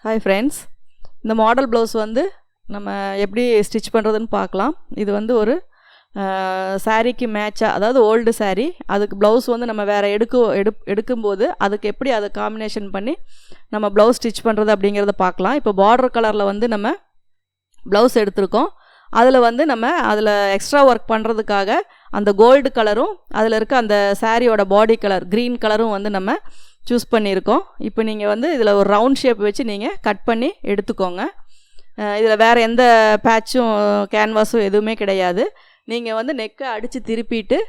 Hi friends, இந்த model blouse வந்து நம்ம எப்படி ஸ்டிச் பண்ணுறதுன்னு பார்க்கலாம். இது வந்து ஒரு சாரீக்கு மேட்சாக, அதாவது ஓல்டு சாரீ, அதுக்கு ப்ளவுஸ் வந்து நம்ம வேறு எடுக்கும்போது அதுக்கு எப்படி அதை காம்பினேஷன் பண்ணி நம்ம ப்ளவுஸ் ஸ்டிச் பண்ணுறது அப்படிங்கிறத பார்க்கலாம். இப்போ பார்டர் கலரில் வந்து நம்ம ப்ளவுஸ் எடுத்திருக்கோம். அதில் வந்து நம்ம அதில் எக்ஸ்ட்ரா ஒர்க் பண்ணுறதுக்காக அந்த கோல்டு கலரும் அதில் இருக்க அந்த சாரியோட பாடி கலர் க்ரீன் கலரும் வந்து நம்ம சூஸ் பண்ணியிருக்கோம். இப்போ நீங்கள் வந்து இதில் ஒரு ரவுண்ட் ஷேப் வச்சு நீங்கள் கட் பண்ணி எடுத்துக்கோங்க. இதில் வேறு எந்த பேட்சும் கேன்வாஸும் எதுவுமே கிடையாது. நீங்கள் வந்து நெக்கை அடித்து திருப்பிட்டு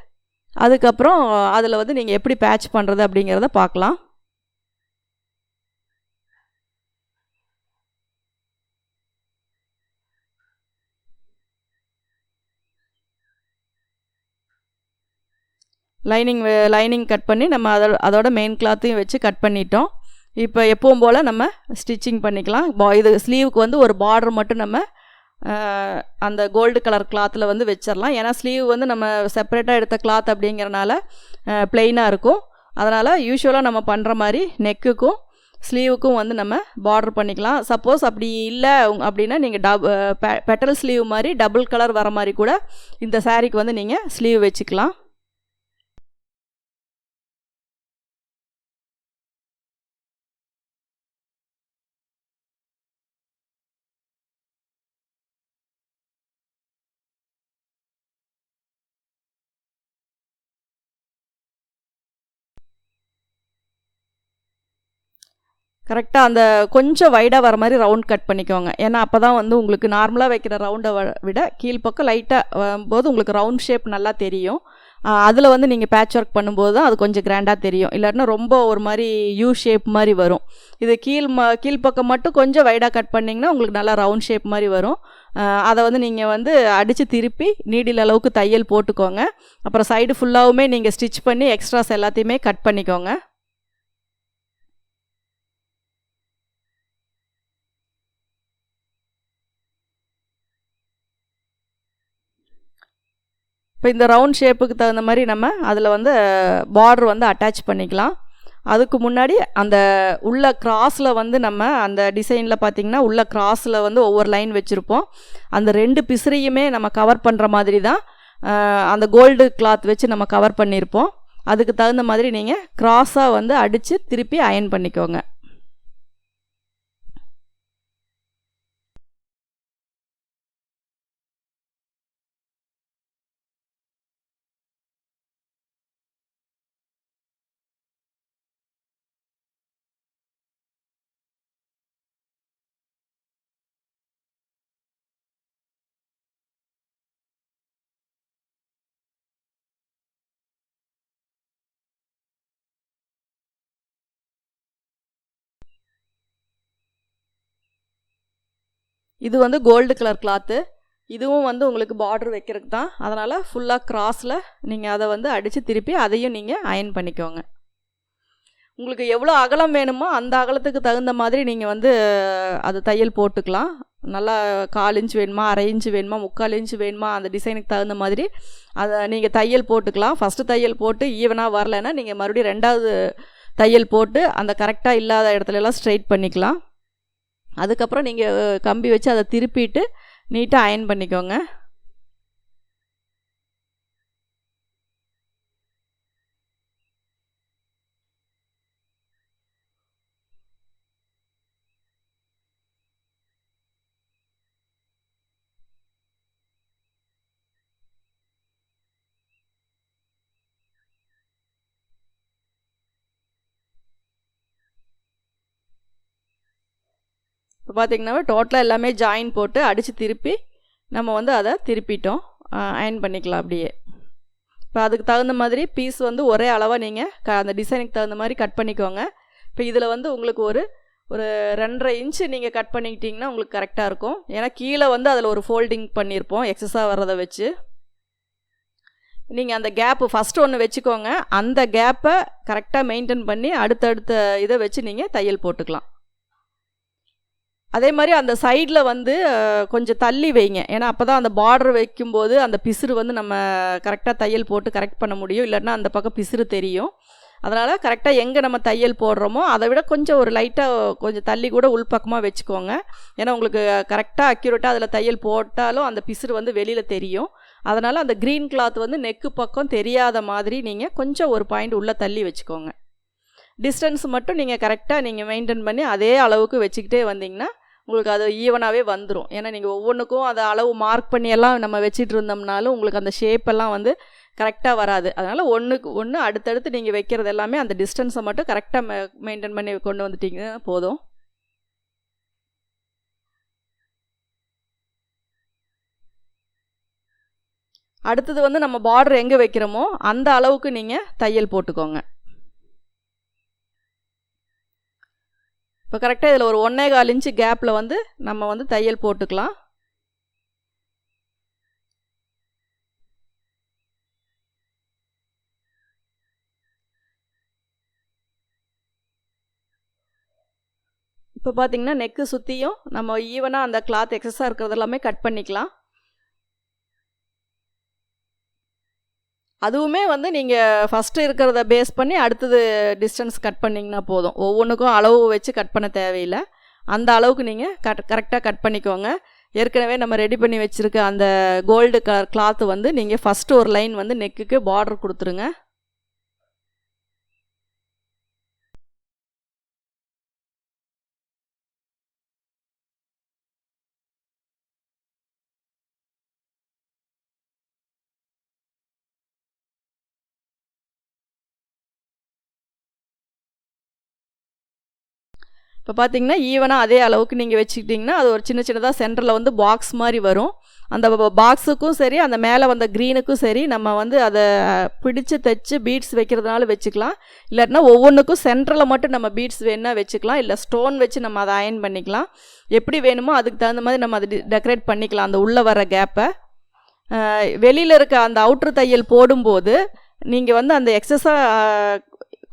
அதுக்கப்புறம் அதில் வந்து நீங்கள் எப்படி பேட்ச் பண்ணுறது அப்படிங்கிறத பார்க்கலாம். லைனிங் கட் பண்ணி நம்ம அதோட மெயின் கிளாத்தையும் வச்சு கட் பண்ணிட்டோம். இப்போ எப்பவும் போல் நம்ம ஸ்டிச்சிங் பண்ணிக்கலாம். இது ஸ்லீவுக்கு வந்து ஒரு பார்டர் மட்டும் நம்ம அந்த கோல்டு கலர் கிளாத்தில் வந்து வச்சிடலாம். ஏன்னா ஸ்லீவ் வந்து நம்ம செப்பரேட்டாக எடுத்த கிளாத் அப்படிங்கிறனால ப்ளெயினாக இருக்கும். அதனால் யூஸ்வலாக நம்ம பண்ணுற மாதிரி நெக்குக்கும் ஸ்லீவுக்கும் வந்து நம்ம பார்டர் பண்ணிக்கலாம். சப்போஸ் அப்படி இல்லை அப்படின்னா நீங்கள் பெட்டல் ஸ்லீவ் மாதிரி டபுள் கலர் வர மாதிரி கூட இந்த சாரீக்கு வந்து நீங்கள் ஸ்லீவ் வச்சுக்கலாம். கரெக்டாக அந்த கொஞ்சம் வைடாக வர மாதிரி ரவுண்ட் கட் பண்ணிக்கோங்க. ஏன்னா அப்போ தான் வந்து உங்களுக்கு நார்மலாக வைக்கிற ரவுண்டை விட கீழ்ப்பக்கம் லைட்டாக போது உங்களுக்கு ரவுண்ட் ஷேப் நல்லா தெரியும். அதில் வந்து நீங்கள் பேட்ச் ஒர்க் பண்ணும்போது தான் அது கொஞ்சம் கிராண்டாக தெரியும். இல்லாட்டினா ரொம்ப ஒரு மாதிரி யூ ஷேப் மாதிரி வரும். இது கீழ்ப்பக்கம் மட்டும் கொஞ்சம் வைடாக கட் பண்ணிங்கன்னா உங்களுக்கு நல்லா ரவுண்ட் ஷேப் மாதிரி வரும். அதை வந்து நீங்கள் வந்து அடித்து திருப்பி நீடில் அளவுக்கு தையல் போட்டுக்கோங்க. அப்புறம் சைடு ஃபுல்லாகவுமே நீங்கள் ஸ்டிச் பண்ணி எக்ஸ்ட்ராஸ் எல்லாத்தையுமே கட் பண்ணிக்கோங்க. இப்போ இந்த ரவுண்ட் ஷேப்புக்கு தகுந்த மாதிரி நம்ம அதில் வந்து பார்டர் வந்து அட்டாச் பண்ணிக்கலாம். அதுக்கு முன்னாடி அந்த உள்ள கிராஸில் வந்து நம்ம அந்த டிசைனில் பார்த்திங்கன்னா உள்ள கிராஸில் வந்து ஒவ்வொரு லைன் வச்சுருப்போம். அந்த 2 பிசுறையுமே நம்ம கவர் பண்ணுற மாதிரி தான் அந்த கோல்டு கிளாத் வச்சு நம்ம கவர் பண்ணியிருப்போம். அதுக்கு தகுந்த மாதிரி நீங்கள் கிராஸாக வந்து அடித்து திருப்பி அயன் பண்ணிக்கோங்க. இது வந்து கோல்டு கலர் கிளாத்து. இதுவும் வந்து உங்களுக்கு பார்டர் வைக்கிறதுக்கு தான். அதனால் ஃபுல்லாக கிராஸில் நீங்கள் அதை வந்து அடித்து திருப்பி அதையும் நீங்கள் அயன் பண்ணிக்கோங்க. உங்களுக்கு எவ்வளோ அகலம் வேணுமோ அந்த அகலத்துக்கு தகுந்த மாதிரி நீங்கள் வந்து அது தையல் போட்டுக்கலாம். நல்லா 1/4 இன்ச் வேணுமா, 1/2 இன்ச் வேணுமா, 3/4 இன்ச் வேணுமா, அந்த டிசைனுக்கு தகுந்த மாதிரி அதை நீங்கள் தையல் போட்டுக்கலாம். ஃபஸ்ட்டு தையல் போட்டு ஈவனாக வரலைன்னா நீங்கள் மறுபடியும் 2வது தையல் போட்டு அந்த கரெக்டாக இல்லாத இடத்துலலாம் ஸ்ட்ரைட் பண்ணிக்கலாம். அதுக்கப்புறம் நீங்கள் கம்பி வச்சு அதை திருப்பிட்டு நீட்டாக அயன் பண்ணிக்கோங்க. இப்போ பார்த்திங்கன்னா டோட்டலாக எல்லாமே ஜாயின் போட்டு அடித்து திருப்பி நம்ம வந்து அதை திருப்பிட்டோம். அயன் பண்ணிக்கலாம் அப்படியே. இப்போ அதுக்கு தகுந்த மாதிரி பீஸ் வந்து ஒரே அளவாக நீங்கள் அந்த டிசைனுக்கு தகுந்த மாதிரி கட் பண்ணிக்கோங்க. இப்போ இதில் வந்து உங்களுக்கு ஒரு 2.5 இன்ச்சு நீங்கள் கட் பண்ணிக்கிட்டிங்கன்னா உங்களுக்கு கரெக்டாக இருக்கும். ஏன்னா கீழே வந்து அதில் ஒரு ஃபோல்டிங் பண்ணியிருப்போம் எக்ஸஸாக வர்றதை வச்சு. நீங்கள் அந்த கேப்பு ஃபஸ்ட்டு ஒன்று வச்சுக்கோங்க. அந்த கேப்பை கரெக்டாக மெயின்டைன் பண்ணி அடுத்தடுத்த இதை வச்சு நீங்கள் தையல் போட்டுக்கலாம். அதே மாதிரி அந்த சைடில் வந்து கொஞ்சம் தள்ளி வைங்க. ஏன்னா அப்போ தான் அந்த பார்டர் வைக்கும்போது அந்த பிசுறு வந்து நம்ம கரெக்டாக தையல் போட்டு கரெக்ட் பண்ண முடியும். இல்லைன்னா அந்த பக்கம் பிசுறு தெரியும். அதனால் கரெக்டாக எங்கே நம்ம தையல் போடுறோமோ அதை விட கொஞ்சம் ஒரு லைட்டாக கொஞ்சம் தள்ளி கூட உள்பக்கமாக வச்சுக்கோங்க. ஏன்னா உங்களுக்கு கரெக்டாக அக்யூரேட்டாக அதில் தையல் போட்டாலும் அந்த பிசுறு வந்து வெளியில் தெரியும். அதனால் அந்த க்ரீன் கிளாத் வந்து நெக்கு பக்கம் தெரியாத மாதிரி நீங்கள் கொஞ்சம் ஒரு பாயிண்ட் உள்ளே தள்ளி வச்சுக்கோங்க. டிஸ்டன்ஸ் மட்டும் நீங்கள் கரெக்டாக நீங்கள் மெயின்டைன் பண்ணி அதே அளவுக்கு வச்சுக்கிட்டே வந்தீங்கன்னா உங்களுக்கு அது ஈவனாகவே வந்துடும். ஏன்னா நீங்கள் ஒவ்வொன்றுக்கும் அதை அளவு மார்க் பண்ணியெல்லாம் நம்ம வச்சுட்டு இருந்தோம்னாலும் உங்களுக்கு அந்த ஷேப்பெல்லாம் வந்து கரெக்டாக வராது. அதனால் ஒன்றுக்கு ஒன்று அடுத்தடுத்து நீங்கள் வைக்கிறது எல்லாமே அந்த டிஸ்டன்ஸை மட்டும் கரெக்டாக மெயின்டைன் பண்ணி கொண்டு வந்துட்டீங்க போதும். அடுத்தது வந்து நம்ம பார்டர் எங்கே வைக்கிறோமோ அந்த அளவுக்கு நீங்கள் தையல் போட்டுக்கோங்க. இப்போ கரெக்டாக இதில் ஒரு 1.25 இன்ச்சு கேப்பில் வந்து நம்ம வந்து தையல் போட்டுக்கலாம். இப்போ பார்த்திங்கன்னா நெக்கு சுற்றியும் நம்ம ஈவனாக அந்த கிளாத் எக்ஸஸாக இருக்கிறது எல்லாமே கட் பண்ணிக்கலாம். அதுவுமே வந்து நீங்கள் ஃபஸ்ட்டு இருக்கிறத பேஸ் பண்ணி அடுத்தது டிஸ்டன்ஸ் கட் பண்ணிங்கன்னா போதும். ஒவ்வொன்றுக்கும் அளவு வச்சு கட் பண்ண தேவையில்லை. அந்த அளவுக்கு நீங்கள் கரெக்டாக கட் பண்ணிக்கோங்க. ஏற்கனவே நம்ம ரெடி பண்ணி வச்சுருக்க அந்த கோல்டு கலர் கிளாத்து வந்து நீங்கள் ஃபஸ்ட்டு ஒரு லைன் வந்து நெக்குக்கு பார்டர் கொடுத்துருங்க. இப்போ பார்த்தீங்கன்னா ஈவனாக அதே அளவுக்கு நீங்கள் வச்சுக்கிட்டிங்கன்னா அது ஒரு சின்ன சின்னதாக சென்டரில் வந்து பாக்ஸ் மாதிரி வரும். அந்த பாக்ஸுக்கும் சரி அந்த மேலே வந்த க்ரீனுக்கும் சரி நம்ம வந்து அதை பிடிச்சு தைச்சு பீட்ஸ் வைக்கிறதுனால வச்சுக்கலாம். இல்லாட்டினா ஒவ்வொன்றுக்கும் சென்டரில் மட்டும் நம்ம பீட்ஸ் வேணுன்னா வச்சுக்கலாம். இல்லை ஸ்டோன் வச்சு நம்ம அதை அயன் பண்ணிக்கலாம். எப்படி வேணுமோ அதுக்கு தகுந்த மாதிரி நம்ம அதை டெக்கரேட் பண்ணிக்கலாம். அந்த உள்ளே வர கேப்பை வெளியில் இருக்க அந்த அவுட்ரு தையல் போடும்போது நீங்கள் வந்து அந்த எக்ஸஸாக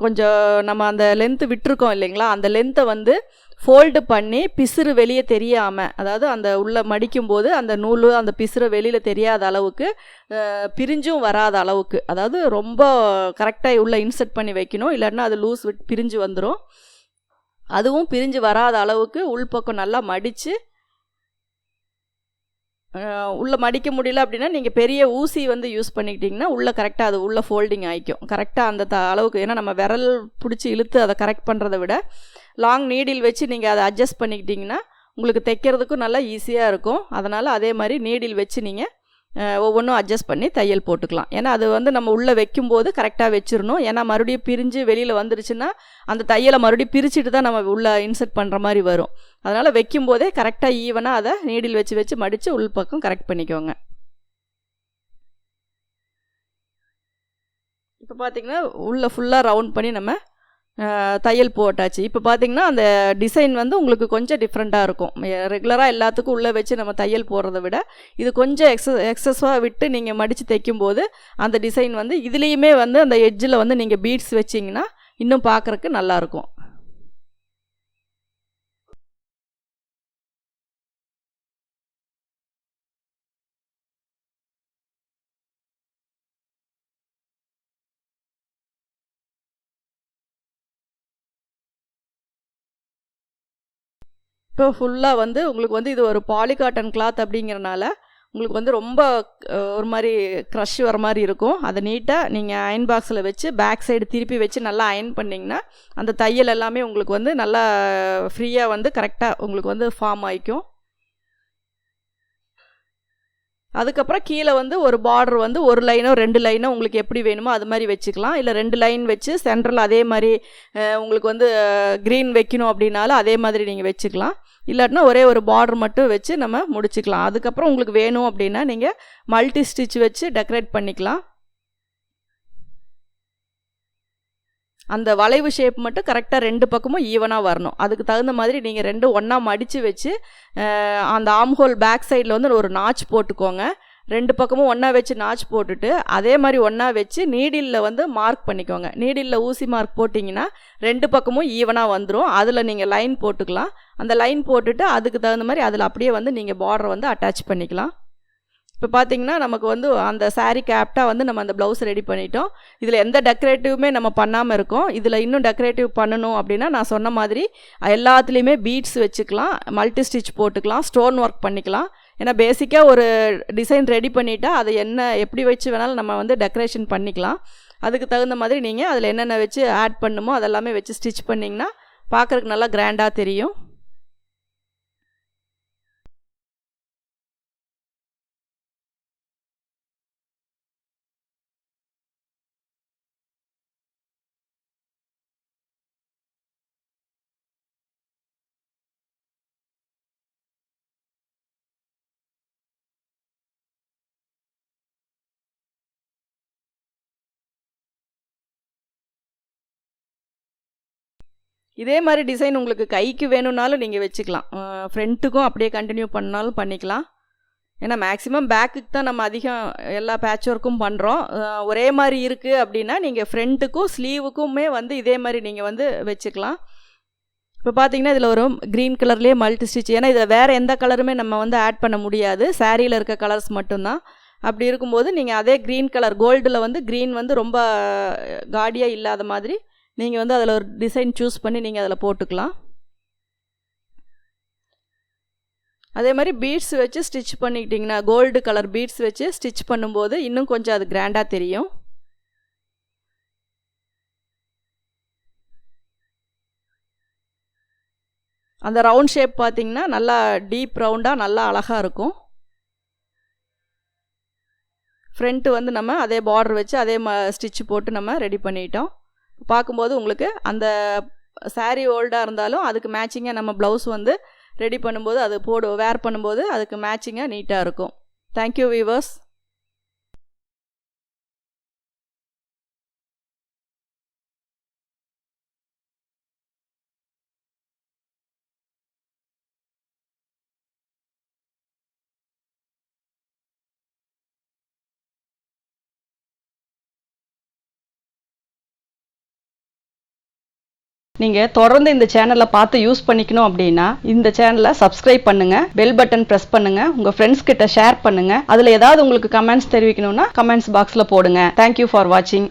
கொஞ்சம் நம்ம அந்த லென்த்து விட்டுருக்கோம் இல்லைங்களா, அந்த லென்த்தை வந்து ஃபோல்டு பண்ணி பிசுறு வெளியே தெரியாமல், அதாவது அந்த உள்ளே மடிக்கும்போது அந்த நூல் அந்த பிசுறு வெளியில் தெரியாத அளவுக்கு பிரிஞ்சும் வராத அளவுக்கு, அதாவது ரொம்ப கரெக்டாக உள்ளே இன்சர்ட் பண்ணி வைக்கணும். இல்லைன்னா அது லூஸ் பிரிஞ்சு வந்துடும். அதுவும் பிரிஞ்சு வராத அளவுக்கு உள்பக்கம் நல்லா மடித்து உள்ளே மடிக்க முடியல அப்படின்னா நீங்கள் பெரிய ஊசி வந்து யூஸ் பண்ணிக்கிட்டிங்கன்னா உள்ளே கரெக்டாக அது உள்ளே ஃபோல்டிங் ஆகிக்கும் கரெக்டாக அந்த அளவுக்கு. ஏன்னா நம்ம விரல் பிடிச்சி இழுத்து அதை கரெக்ட் பண்ணுறதை விட லாங் நீடில் வச்சு நீங்கள் அதை அட்ஜஸ்ட் பண்ணிக்கிட்டிங்கன்னா உங்களுக்கு தைக்கிறதுக்கும் நல்லா ஈஸியாக இருக்கும். அதனால் அதே மாதிரி நீடில் வச்சு நீங்கள் ஒவ்வொன்றும் அட்ஜஸ்ட் பண்ணி தையல் போட்டுக்கலாம். ஏன்னா அது வந்து நம்ம உள்ளே வைக்கும்போது கரெக்டாக வச்சிடணும். ஏன்னா மறுபடியும் பிரிஞ்சு வெளியில் வந்துருச்சுன்னா அந்த தையலை மறுபடியும் பிரிச்சுட்டு தான் நம்ம உள்ளே இன்சர்ட் பண்ணுற மாதிரி வரும். அதனால் வைக்கும்போதே கரெக்டாக ஈவனாக அதை நீடில் வச்சு வச்சு மடித்து உள் பக்கம் கரெக்ட் பண்ணிக்கோங்க. இப்போ பார்த்திங்கன்னா உள்ளே ஃபுல்லாக ரவுண்ட் பண்ணி நம்ம தையல் போட்டாச்சு. இப்போ பார்த்திங்கன்னா அந்த டிசைன் வந்து உங்களுக்கு கொஞ்சம் டிஃப்ரெண்ட்டாக இருக்கும். ரெகுலராக எல்லாத்துக்கும் உள்ளே வச்சு நம்ம தையல் போடுறத விட இது கொஞ்சம் எக்ஸஸாக விட்டு நீங்கள் மடித்து தைக்கும்போது அந்த டிசைன் வந்து இதுலேயுமே வந்து அந்த எட்ஜில் வந்து நீங்கள் பீட்ஸ் வச்சிங்கன்னா இன்னும் பார்க்குறக்கு நல்லாயிருக்கும். இப்போ ஃபுல்லாக வந்து உங்களுக்கு வந்து இது ஒரு பாலிகாட்டன் கிளாத் அப்படிங்கிறனால உங்களுக்கு வந்து ரொம்ப ஒரு மாதிரி க்ரஷ் வர மாதிரி இருக்கும். அதை நீட்டாக நீங்கள் அயன் பாக்ஸில் வச்சு பேக் சைடு திருப்பி வச்சு நல்லா அயன் பண்ணிங்கன்னா அந்த தையல் எல்லாமே உங்களுக்கு வந்து நல்லா ஃப்ரீயாக வந்து கரெக்டாக உங்களுக்கு வந்து ஃபார்ம் ஆகிக்கும். அதுக்கப்புறம் கீழே வந்து ஒரு பார்டர் வந்து ஒரு லைனோ 2 லைனோ உங்களுக்கு எப்படி வேணுமோ அது மாதிரி வச்சுக்கலாம். இல்லை 2 லைன் வச்சு சென்டரில் அதே மாதிரி உங்களுக்கு வந்து க்ரீன் வைக்கணும் அப்படின்னாலும் அதே மாதிரி நீங்கள் வச்சுக்கலாம். இல்லாட்டினா ஒரே ஒரு பார்டர் மட்டும் வச்சு நம்ம முடிச்சுக்கலாம். அதுக்கப்புறம் உங்களுக்கு வேணும் அப்படின்னா நீங்கள் மல்டி ஸ்டிச் வச்சு டெக்கரேட் பண்ணிக்கலாம். அந்த வளைவு ஷேப் மட்டும் கரெக்டாக 2 பக்கமும் ஈவனாக வரணும். அதுக்கு தகுந்த மாதிரி நீங்கள் 2 ஒன்றா மடித்து வச்சு அந்த ஆம்ஹோல் பேக் சைடில் வந்து ஒரு நாச் போட்டுக்கோங்க. 2 பக்கமும் ஒன்றா வச்சு நாச் போட்டுட்டு அதே மாதிரி ஒன்றா வச்சு நீடிலில் வந்து மார்க் பண்ணிக்கோங்க. நீடிலில் ஊசி மார்க் போட்டிங்கன்னா 2 பக்கமும் ஈவனாக வந்துடும். அதில் நீங்கள் லைன் போட்டுக்கலாம். அந்த லைன் போட்டுட்டு அதுக்கு தகுந்த மாதிரி அதில் அப்படியே வந்து நீங்கள் பார்டரை வந்து அட்டாச் பண்ணிக்கலாம். இப்போ பார்த்தீங்கன்னா நமக்கு வந்து அந்த சாரீக்கு ஆப்டாக வந்து நம்ம அந்த ப்ளவுஸ் ரெடி பண்ணிட்டோம். இதில் எந்த டெக்கரேட்டிவுமே நம்ம பண்ணாமல் இருக்கோம். இதில் இன்னும் டெக்கரேட்டிவ் பண்ணணும் அப்படின்னா நான் சொன்ன மாதிரி எல்லாத்துலேயுமே பீட்ஸ் வச்சுக்கலாம், மல்டி ஸ்டிச் போட்டுக்கலாம், ஸ்டோன் ஒர்க் பண்ணிக்கலாம். ஏன்னா பேசிக்காக ஒரு டிசைன் ரெடி பண்ணிவிட்டால் அதை எப்படி வச்சு வேணாலும் நம்ம வந்து டெக்கரேஷன் பண்ணிக்கலாம். அதுக்கு தகுந்த மாதிரி நீங்கள் அதில் என்னென்ன வச்சு ஆட் பண்ணுமோ அதெல்லாமே வச்சு ஸ்டிச் பண்ணிங்கன்னா பார்க்குறதுக்கு நல்லா கிராண்டாக தெரியும். இதே மாதிரி டிசைன் உங்களுக்கு கைக்கு வேணும்னாலும் நீங்கள் வச்சுக்கலாம். ஃப்ரண்ட்டுக்கும் அப்படியே கண்டினியூ பண்ணாலும் பண்ணிக்கலாம். ஏன்னா மேக்ஸிமம் பேக்குக்கு தான் நம்ம அதிகம் எல்லா பேட்ச் ஒர்க்கும் பண்ணுறோம். ஒரே மாதிரி இருக்குது அப்படின்னா நீங்கள் ஃப்ரண்ட்டுக்கும் ஸ்லீவுக்குமே வந்து இதே மாதிரி நீங்கள் வந்து வச்சுக்கலாம். இப்போ பார்த்தீங்கன்னா இதில் ஒரு க்ரீன் கலர்லேயே மல்டி ஸ்டிச், ஏன்னா இதில் வேறு எந்த கலருமே நம்ம வந்து ஆட் பண்ண முடியாது, சாரியில் இருக்க கலர்ஸ் மட்டும்தான். அப்படி இருக்கும்போது நீங்கள் அதே க்ரீன் கலர் கோல்டில் வந்து க்ரீன் வந்து ரொம்ப காடியாக இல்லாத மாதிரி நீங்கள் வந்து அதில் ஒரு டிசைன் சூஸ் பண்ணி நீங்கள் அதில் போட்டுக்கலாம். அதே மாதிரி பீட்ஸ் வச்சு ஸ்டிச் பண்ணிக்கிட்டிங்கன்னா கோல்டு கலர் பீட்ஸ் வச்சு ஸ்டிச் பண்ணும்போது இன்னும் கொஞ்சம் அது கிராண்டாக தெரியும். அந்த ரவுண்ட் ஷேப் பார்த்திங்கன்னா நல்லா டீப் ரவுண்டாக நல்லா அழகாக இருக்கும். ஃப்ரண்ட்டு வந்து நம்ம அதே பார்டர் வச்சு அதே ஸ்டிச் போட்டு நம்ம ரெடி பண்ணிட்டோம். பார்க்கும்போது உங்களுக்கு அந்த சாரீ ஓல்டாக இருந்தாலும் அதுக்கு மேட்சிங்காக நம்ம ப்ளவுஸ் வந்து ரெடி பண்ணும்போது அது வேர் பண்ணும்போது அதுக்கு மேட்சிங்காக நீட்டாக இருக்கும். Thank you viewers. நீங்கள் தொடர்ந்து இந்த சேனலை பார்த்து யூஸ் பண்ணிக்கணும் அப்படின்னா இந்த சேனலை சப்ஸ்கிரைப் பண்ணுங்கள், பெல் பட்டன் ப்ரெஸ் பண்ணுங்கள், உங்கள் ஃப்ரெண்ட்ஸ் கிட்ட ஷேர் பண்ணுங்கள். அதில் ஏதாவது உங்களுக்கு கமெண்ட்ஸ் தெரிவிக்கணும்னா கமெண்ட்ஸ் பாக்ஸில் போடுங்க. தேங்க்யூ ஃபார் வாட்சிங்.